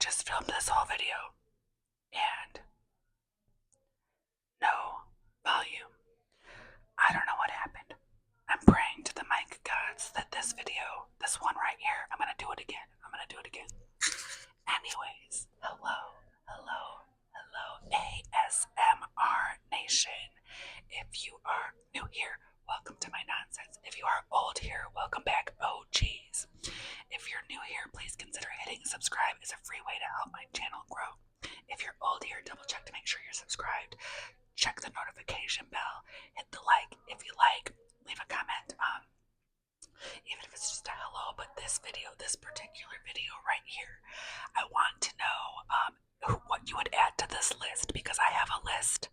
just filmed this whole video and no volume. I don't know what happened. I'm praying to the mic gods that this video, this one right here, I'm gonna do it again. Anyways, hello, ASMR Nation. If you are new here, welcome to my nonsense. If you are old here, welcome back, OGs. If you're new here, please consider hitting subscribe. It's a free way to help my channel grow. If you're old here, double check to make sure you're subscribed. Check the notification bell. Hit the like if you like. Leave a comment. Even if it's just a hello, but this particular video right here, I want to know what you would add to this list, because I have a list,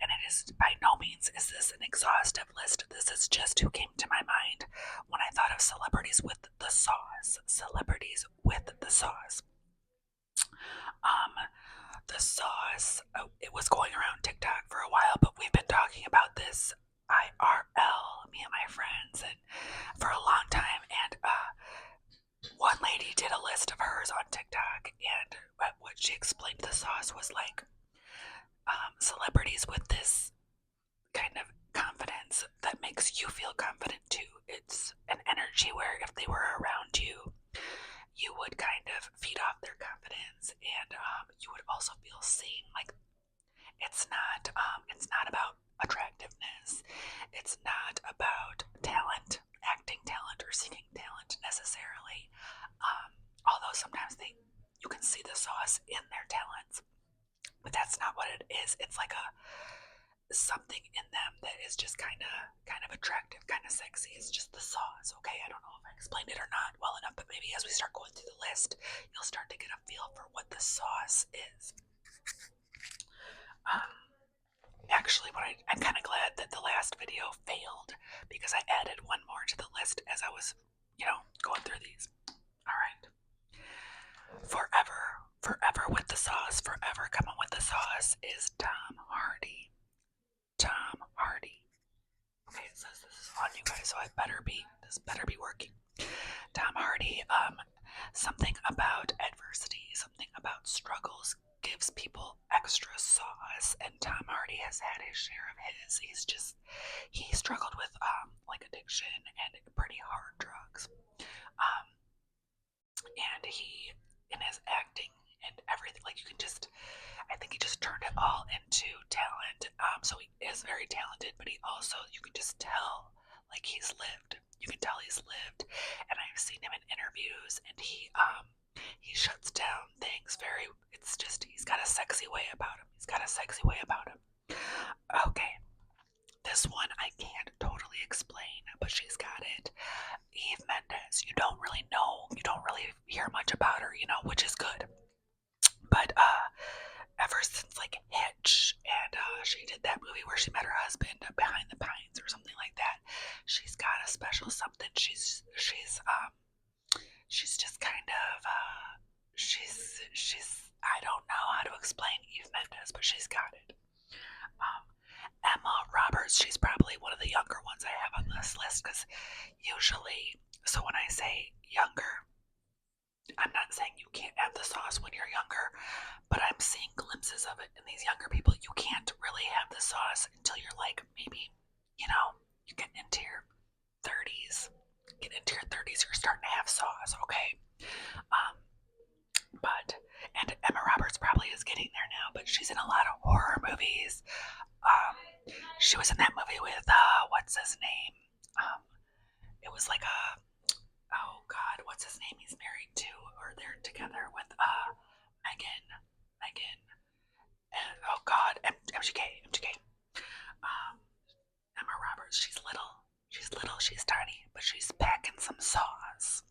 and it is by no means is this an exhaustive list. This is just who came to my mind when I thought of celebrities with the sauce. Celebrities with the sauce. The sauce, it was going around TikTok for a while, but we've been talking about this IRL, me and my friends, and for a long time. And one lady did a list of hers on TikTok, and what she explained the sauce was like celebrities with this kind of confidence that makes you feel confident too. It's an energy where if they were around you, you would kind of feed off their confidence, and you would also feel seen. Like it's not about attractiveness. It's not about talent, acting talent, or singing talent necessarily. Although sometimes you can see the sauce in their talents, but that's not what it is. It's like something in them that is just kind of attractive, kind of sexy. It's just the sauce. Okay, I don't know if I explained it or not well enough, but maybe as we start going through the list, you'll start to get a feel for what the sauce is. Actually, I'm kind of glad that the last video failed, because I added one more to the list as I was, going through these. All right. Forever with the sauce, forever coming with the sauce is Tom Hardy. Tom Hardy. Okay, it says this is on, you guys, so this better be working. Tom Hardy, something about adversity, something about struggles gives people extra sauce, and Tom Hardy has had his share of his. He struggled with like addiction and pretty hard drugs. And he, in his acting and everything, like I think he just turned it all into talent. So he is very talented, but he also, you can just tell, like he's lived. You can tell he's lived, and I've seen him in interviews, and he shuts down things very. It's just he's got a sexy way about him. Okay, this one I can't totally explain, but she's got it. Eve Mendes. You don't really know. You don't really hear much about her, which is good. But ever since like Hitch, and she did that movie where she met her husband behind the pines or something like that, she's got a special something. She's just kind of she's I don't know how to explain Eve Mendes, but she's got it. Emma Roberts, she's probably one of the younger ones I have on this list, because usually, so when I say younger, I'm not saying you can't have the sauce when you're younger, but I'm seeing glimpses of it in these younger people. You can't really have the sauce until you're like maybe, you get into your 30s. You're starting to have sauce, okay? And Emma Roberts probably is getting there now, but she's in a lot of horror movies. She was in that movie with what's his name? It was like oh God, what's his name? He's married to, or they're together with Megan, and oh God, MGK. Emma Roberts. She's little, she's tiny, but she's packing some sauce.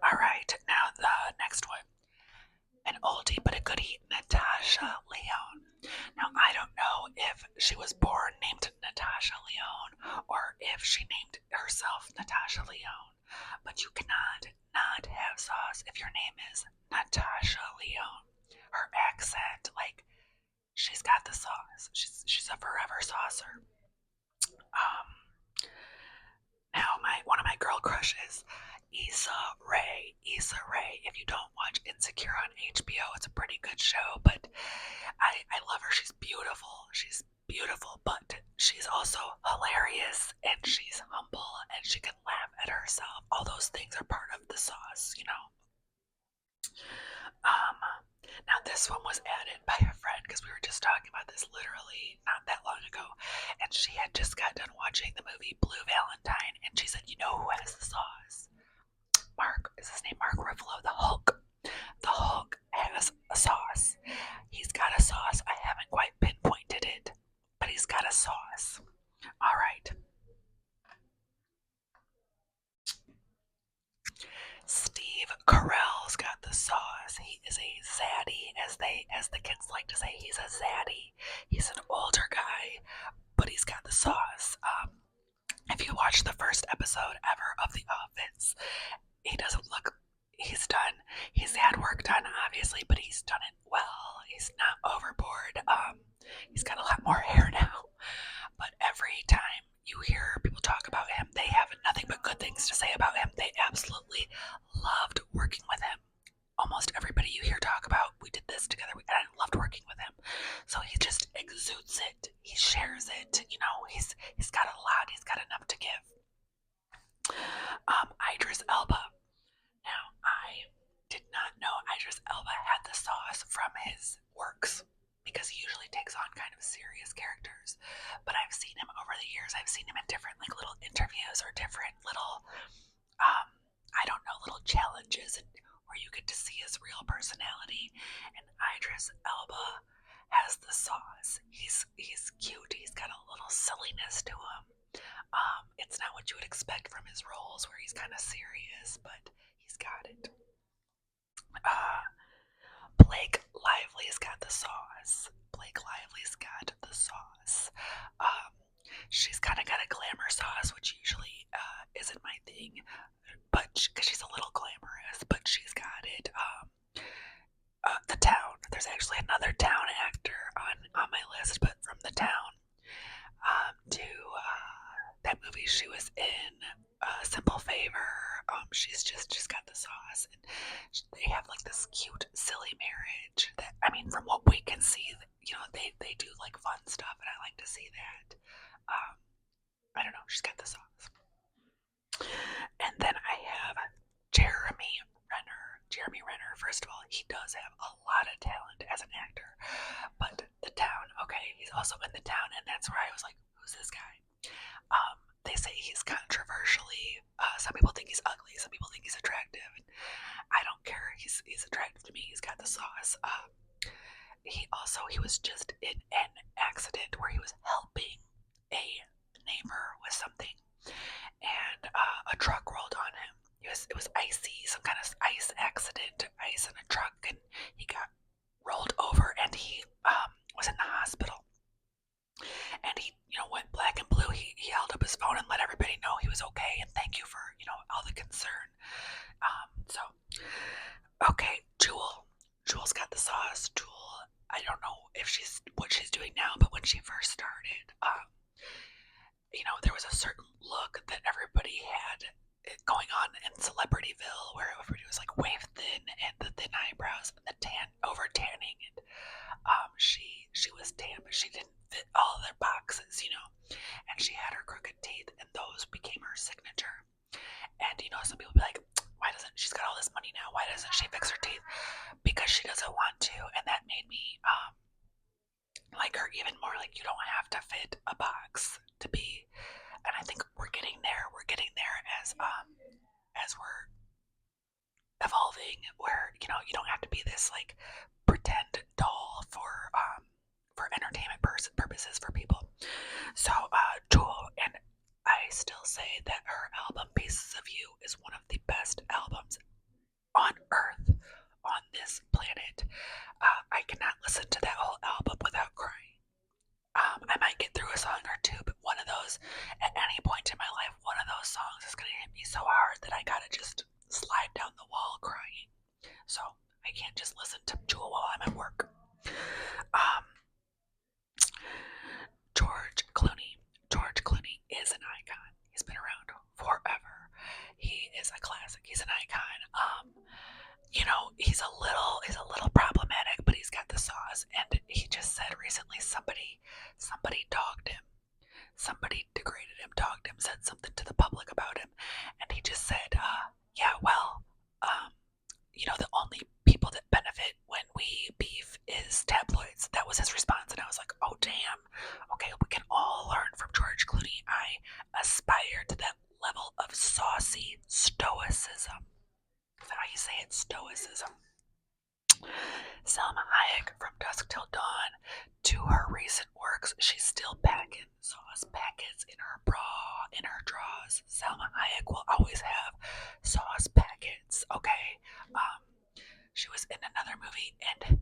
All right, now the next one. An oldie but a goodie, Natasha Lyonne. Now, I don't know if she was born named Natasha Lyonne or if she named herself Natasha Lyonne, but you cannot not have sauce if your name is Natasha Lyonne. Her accent, like, she's got the sauce. She's a forever saucer. Now, one of my girl crushes, Issa Issa Rae. If you don't watch Insecure on HBO, it's a pretty good show, but I love her. She's beautiful. She's beautiful, but she's also hilarious and she's humble and she can laugh at herself. All those things are part of the sauce, you know. Um, Now this one was added by a friend because we were just talking about this literally not that long ago, and she had just got done watching the movie Blue Valentine, and she said, "You know who has the sauce? Mark, is his name Mark Ruffalo, the Hulk? The Hulk has a sauce. He's got a sauce. I haven't quite pinpointed it, but he's got a sauce. All right." Steve Carell's got the sauce. He is a zaddy, as the kids like to say. He's a zaddy. He's an older guy, but he's got the sauce. If you watch the first episode ever of The Office, he doesn't look. He's had work done, obviously, but he's done it well. He's not overboard. He's got a lot more hair now. But every time you hear people talk about him, they have nothing but good things to say about him. They absolutely loved working with him. Almost everybody you hear talk about, we did this together, and I loved working with him. So he just exudes it. He shares it. You know, he's got a lot. He's got enough to give. Idris Elba. Now, I did not know Idris Elba had the sauce from his works because he usually takes on kind of serious characters. But I've seen him over the years. I've seen him in different like little interviews or different little, I don't know, little challenges where you get to see his real personality. And Idris Elba has the sauce. He's cute. He's got a little silliness to him. It's not what you would expect from his roles where he's kind of serious, but he's got it. Blake Lively's got the sauce. Blake Lively's got the sauce. She's kind of got a glamour sauce, which usually isn't my thing, but because she's a little glamorous, but she's got it. The Town. There's actually another Town actor on my list, but from The Town to that movie she was in, Simple Favor. She's got the sauce, and they have like this cute, silly marriage. That I mean, from what we can see, you know, they do like fun stuff, and I like to see that. I don't know. She's got the sauce. And then I have Jeremy Renner. Jeremy Renner. First of all, he does have a lot of talent as an actor, but The Town. Okay, he's also in The Town, and that's where I was like, who's this guy? They say he's controversially. Some people think he's ugly. Some people think he's attractive. I don't care. He's attractive to me. He's got the sauce. He was just in an accident where he was helping a neighbor with something, and a truck rolled on him. It was icy, some kind of ice accident, ice in a truck, and he got rolled over, and he was in the hospital. And he, you know, went black and blue. He held up his phone and let everybody know he was okay, and thank you for, you know, all the concern. Okay, Jewel's got the sauce. Jewel, I don't know if what she's doing now, but when she first started, you know, there was a certain look that everybody had going on in Celebrityville, where everybody was like wave thin and the thin eyebrows and the over tanning, and she was tan, but she didn't fit all their boxes, you know, and she had her crooked teeth, and those became her signature. And you know, some people be like, why doesn't she's got all this money now? Why doesn't she fix her teeth? Because she doesn't want to, and that made me like her even more. Like, you don't have to fit a box to be, and I think we're getting there. We're getting there as we're evolving, where, you know, you don't have to be this like pretend doll for entertainment purposes for people. So Jewel, and I still say that her album Pieces of You is one of the best albums on earth, on this planet. I cannot listen to that whole album without crying. I might get through a song or two, but one of those, at any point in my life, one of those songs is going to hit me so hard that I gotta just slide down the wall crying. So I can't just listen to Jewel while I'm at work. George Clooney is an icon. He's been around forever. He is a classic. He's an he's a little problematic, but he's got the sauce. And he just said recently somebody dogged him. Somebody degraded him, dogged him, said something to the public about him, and he just said, yeah, well, um, the only people that benefit when we beef is tabloids. That was his response, and I was like, oh damn, okay, we can all learn from George Clooney. I aspire to that level of saucy stoicism. Is that how you say it? Stoicism. Selma Hayek, from Dusk Till Dawn to her recent works, she's still packing sauce packets in her bra, in her drawers. Selma Hayek will always have sauce packets, okay? She was in another movie and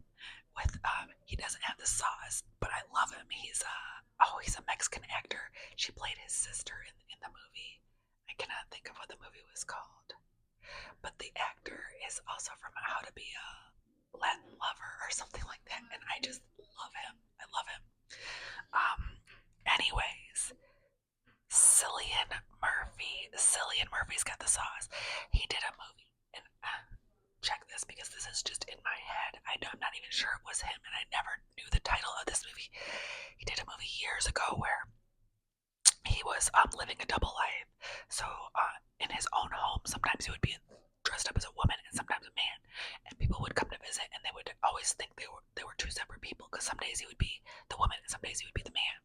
with he doesn't have the sauce, but I love him. He's a Mexican actor. She played his sister in the movie. I cannot think of what the movie was called. But the actor is also from How to Be a Latin Lover or something like that, and I just love him. I love him. Um, anyways, Cillian Murphy. Cillian Murphy's got the sauce. He did a movie, and check this because this is just in my head. I'm not even sure it was him, and I never knew the title of this movie. He did a movie years ago where he was living a double life. So in his own home, sometimes he would be dressed up as a woman and sometimes a man, and people would come to visit, and they would always think they were two separate people because some days he would be the woman and some days he would be the man.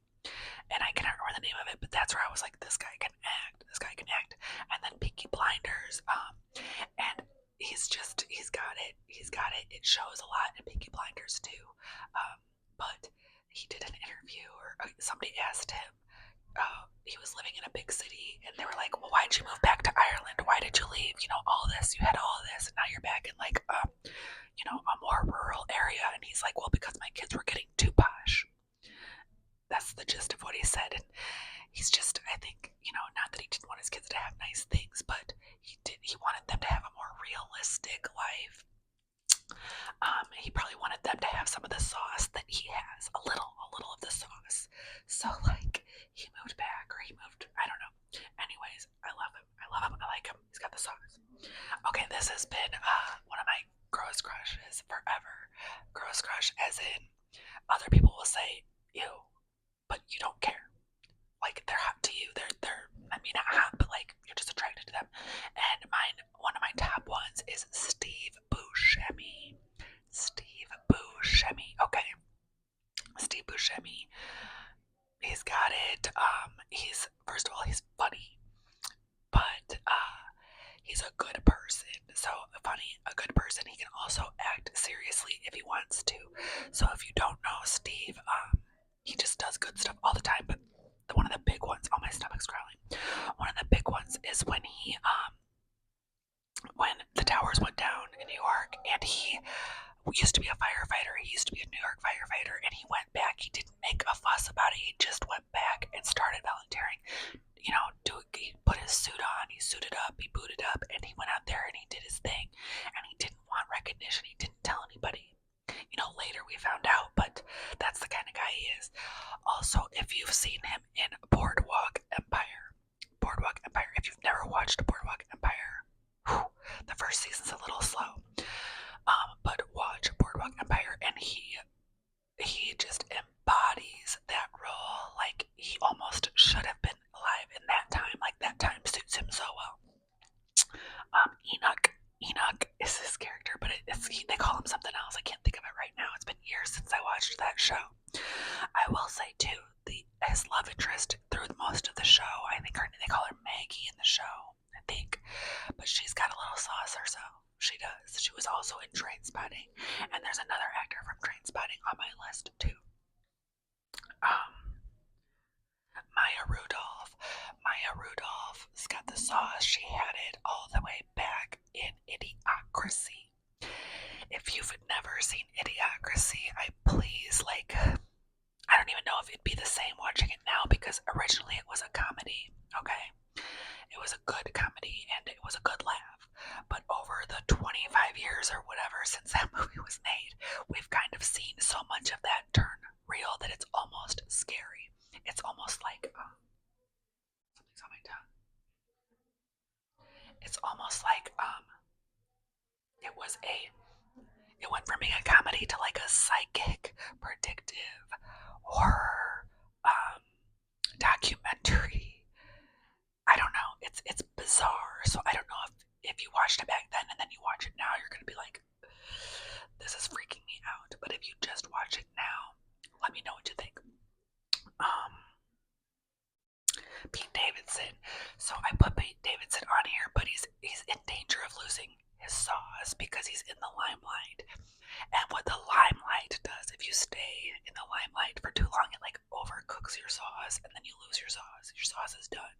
And I cannot remember the name of it, but that's where I was like, this guy can act. This guy can act. And then Peaky Blinders, and he's got it. He's got it. It shows a lot in Peaky Blinders too. But he did an interview, or somebody asked him. He was living in a big city, and they were like, "Well, why did you move back to Ireland? Why did you leave? All this. You had all this, and now you're back in like, a more rural area." And he's like, "Well, because my kids were getting too posh." That's the gist of what he said, and he's just, I think, not that he didn't want his kids to have nice things, but he wanted them to have a more realistic life. He probably wanted them to have some of the sauce that he has, a little of the sauce. So like, he moved back, or he moved, I don't know. Anyways, I love him. I like him. He's got the sauce. Okay, this has been one of my gross crushes forever. Gross crush as in, other people will say, ew, but you don't care. Like, they're hot to you. They're I mean, not hot, but like, you're just attracted to them. And one of my top ones is Steve Buscemi. Steve Buscemi. Okay. Steve Buscemi. He's got it. First of all, he's funny, but he's a good person. So funny, a good person. He can also act seriously if he wants to. So if you don't know Steve, he just does good stuff all the time. But one of the big ones, oh, my stomach's growling. One of the big ones is when when the towers went down in New York, and he used to be a firefighter. He used to be a New York firefighter, and he went back. He didn't make a fuss about it. He just went back and started volunteering. He put his suit on, he suited up, he booted up, and he went out there and he did his thing. And he didn't want recognition. He didn't tell anybody. Later we found out, but that's the kind of guy he is. Also, if you've seen him in Boardwalk Empire, if you've never watched Boardwalk Empire, the first season's a little slow. But watch Boardwalk Empire, and he just embodies that role. Like, he almost should have been alive in that time. Like, that time suits him so well. Enoch is his character, but they call him something else. I can't think of it right now. It's been years since I watched that show. I will say too, his love interest through most of the show, I think they call her Maggie in the show, I think, but she's got a little sauce herself. She does. She was also in Trainspotting, and there's another actor from Trainspotting on my list too. Maya Rudolph. Maya Rudolph's got the sauce. She had it all the way back in Idiocracy. If you've never seen Idiocracy, I don't even know if it'd be the same watching it now, because originally it was a comedy, okay? It was a good comedy and it was a good laugh. But over the 25 years or whatever since that movie was made, we've kind of seen so much of that turn real that it's almost scary. It's almost like something's on my tongue. It's almost like it was it went from being a comedy to like a psychic, predictive horror documentary. I don't know. It's bizarre. So I don't know if you watched it back then and then you watch it now, you're gonna be like, this is freaking me out. But if you just watch it now, let me know what you think. Um, Pete Davidson. So I put Pete Davidson on here, but he's in danger of losing his sauce because he's in the limelight. And what the limelight does, if you stay in the limelight for too long, it like overcooks your sauce, and then you lose your sauce. Your sauce is done.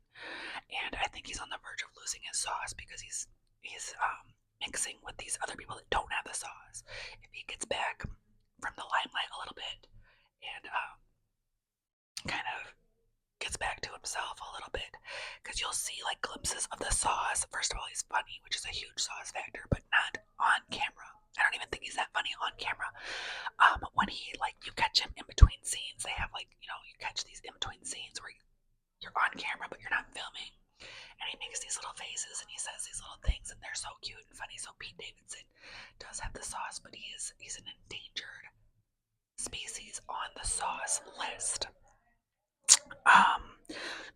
And I think he's on the verge of losing his sauce because he's mixing with these other people that don't have the sauce. If he gets back from the limelight a little bit and kind of gets back to himself a little bit, because you'll see like glimpses of the sauce. First of all, he's funny, which is a huge sauce factor, but not on camera. I don't even think he's that funny on camera. When he like you catch him in between scenes, they have like, you know, you catch these in between scenes where you're on camera but you're not filming, and he makes these little faces and he says these little things, and they're so cute and funny. So Pete Davidson does have the sauce, but he's an endangered species on the sauce list.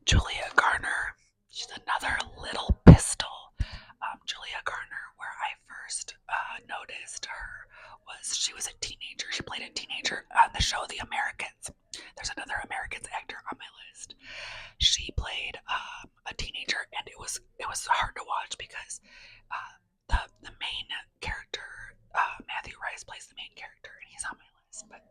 Julia Garner, she's another little pistol. Julia Garner, where I first noticed her was she was a teenager. She played a teenager on the show The Americans. There's another Americans actor on my list. She played a teenager, and it was hard to watch because the main character, Matthew Rice, plays the main character, and he's on my list, but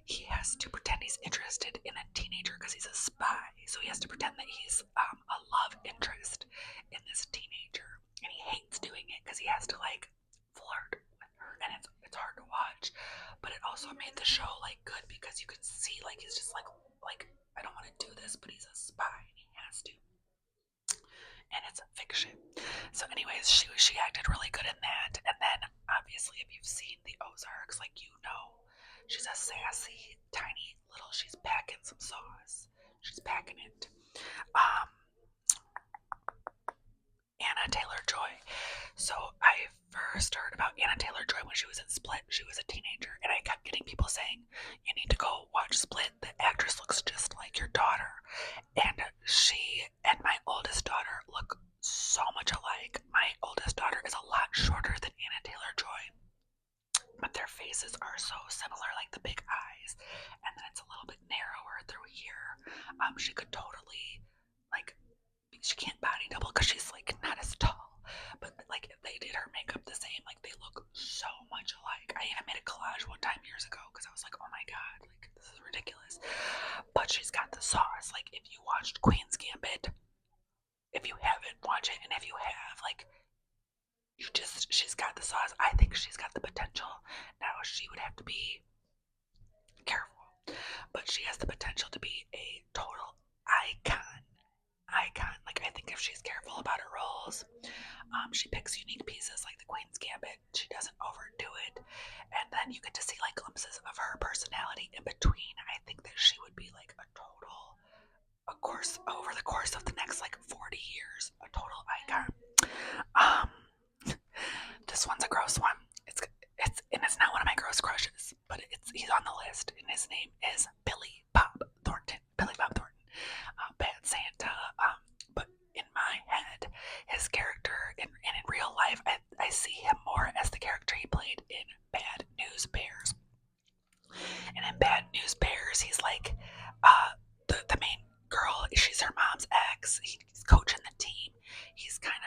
he has to pretend he's interested in a teenager because he's a spy. So he has to pretend that he's a love interest in this teenager, and he hates doing it because he has to like flirt with her, and it's hard to watch. But it also made the show like good because you can see like he's just like I don't want to do this, but he's a spy and he has to, and it's a fiction. So, anyways, she acted really good in that, and then obviously if you've seen the Ozarks, like you know. She's a sassy, tiny little, she's packing some sauce. She's packing it. Anna Taylor-Joy. So I first heard about Anna Taylor-Joy when she was in Split. She was a teenager, and I kept getting people saying, you need to go watch Split. The actress looks just like your daughter. And she and my oldest daughter look so much alike. My oldest daughter is a lot shorter than Anna Taylor-Joy, but their faces are so similar, like the big eyes, and then it's a little bit narrower through here. She could totally, like, she can't body double because she's like not as tall, but like if they did her makeup the same, like they look so much alike. I even made a collage one time years ago because I was like, oh my god, like this is ridiculous. But she's got the sauce. Like if you watched Queen's Gambit, if you haven't, watch it, and if you have, like, she's got the sauce. I think she's got the potential. Now she would have to be careful, but she has the potential to be a total icon. Like I think if she's careful about her roles, she picks unique pieces like the Queen's Gambit. She doesn't overdo it, and then you get to see like glimpses of her personality in between. I think that she would be like a total, of course, over the course of the next like 40 years, a total icon. This one's a gross one. It's not one of my gross crushes, but he's on the list, and his name is Billy Bob Thornton. Billy Bob Thornton, Bad Santa. But in my head, his character in real life, I see him more as the character he played in Bad News Bears. And in Bad News Bears, he's like the main girl. She's her mom's ex. He's coaching the team. He's kind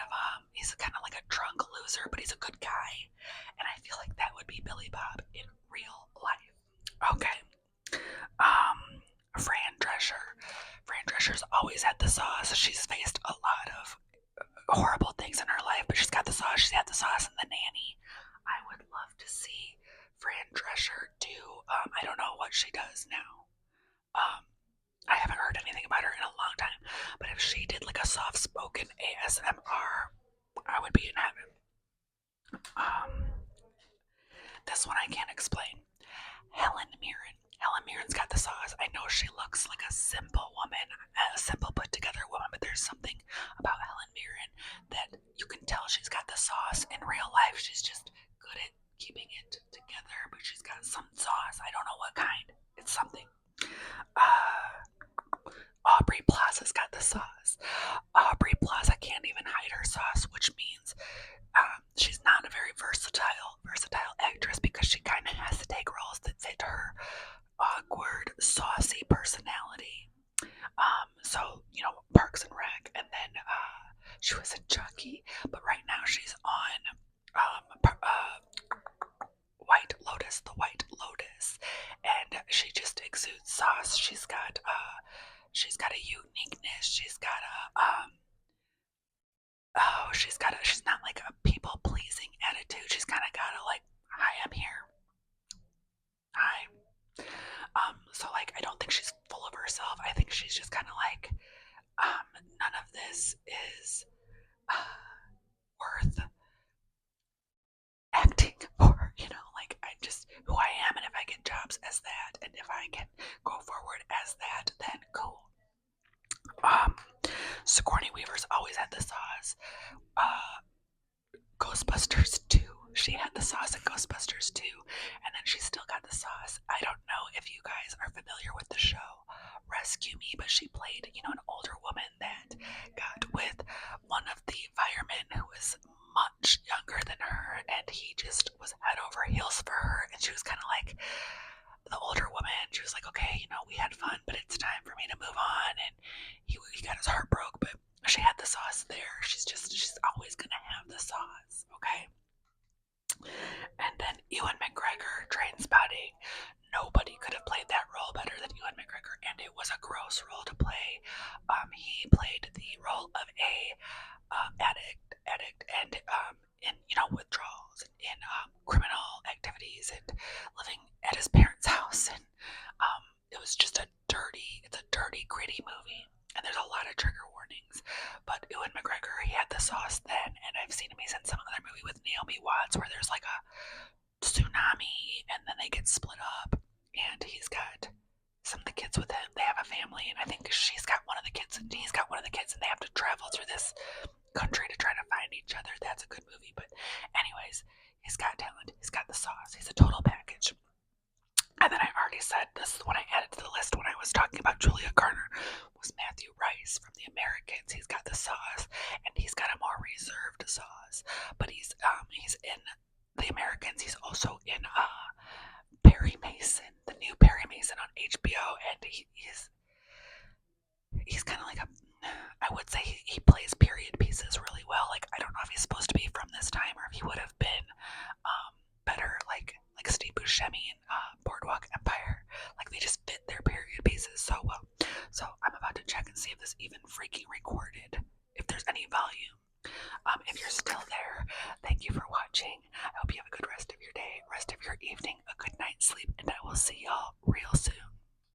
of like a drunk loser, but he's a good guy. And I feel like that would be Billy Bob in real life. Okay. Fran Drescher. Fran Drescher's always had the sauce. She's faced a lot of horrible things in her life, but she's got the sauce. She's had the sauce in The Nanny. I would love to see Fran Drescher do, I don't know what she does now. I haven't heard anything about her in a long time, but if she did like a soft-spoken ASMR, I would be in heaven. This one I can't explain. Helen Mirren. Helen Mirren's got the sauce. I know she looks like a simple woman, a simple put-together woman, but there's something about Helen Mirren that you can tell she's got the sauce. In real life, she's just good at keeping it together, but she's got some sauce. I don't know what kind. It's something. Aubrey Plaza's got the sauce. Aubrey Plaza can't even hide her sauce, which means she's not a very versatile actress because she kind of has to take roles that fit her awkward, saucy personality. So Parks and Rec, and then she was in Chucky, but right now she's on White Lotus, the White Lotus, and she just exudes sauce. She's got a uniqueness. She's got she's not like a people pleasing attitude. She's kind of got a like, hi, I'm here. Hi. So like, I don't think she's full of herself. I think she's just kind of like, none of this is worth acting for, like I'm just who I am, and if I get jobs as that, and if I can go forward as that, then cool. Sigourney Weaver's always had the sauce. Ghostbusters 2, she had the sauce in Ghostbusters 2, and then she still got the sauce. I don't know if you guys are familiar with the show Rescue Me, but she played, an older woman that got with one of the firemen who was much younger than her, and he just was head over heels for her, and she was kind of like the older woman. She was like, okay, we had fun, but it's time for me to move on, and he got his heart broke, but she had the sauce there. She's always gonna have the sauce, okay? And then Ewan McGregor, Trainspotting. Nobody could have played that role better than Ewan McGregor, and it was a gross role to play. He played the role of a addict, and in withdrawals, and in criminal activities, and living at his parents' house, and it was just it's a dirty, gritty movie, and there's a lot of trigger warnings. But Ewan McGregor, he had the sauce then, and I've seen him. He's in some other movie with Naomi Watts where there's like a tsunami, and then they get split up, and he's got some of the kids with him. They have a family, and I think she's got one of the kids, and he's got one of the kids, and they have to travel through this country to try to find each other. That's a good movie. But anyways, he's got talent. He's got the sauce. He's a total package. And then I already said this when I added to the list when I was talking about Julia Garner was Matthew Rice from The Americans. He's got the sauce, and he's got a more reserved sauce. But he's in The Americans. He's also in Perry Mason, the new Perry Mason on HBO, and he's kind of like I would say he plays period pieces really well. Like, I don't know if he's supposed to be from this time or if he would have been better, like Steve Buscemi in Boardwalk Empire. Like, they just fit their period pieces so well. So I'm about to check and see if this even freaking recorded, if there's any volume. If you're still there, thank you for watching.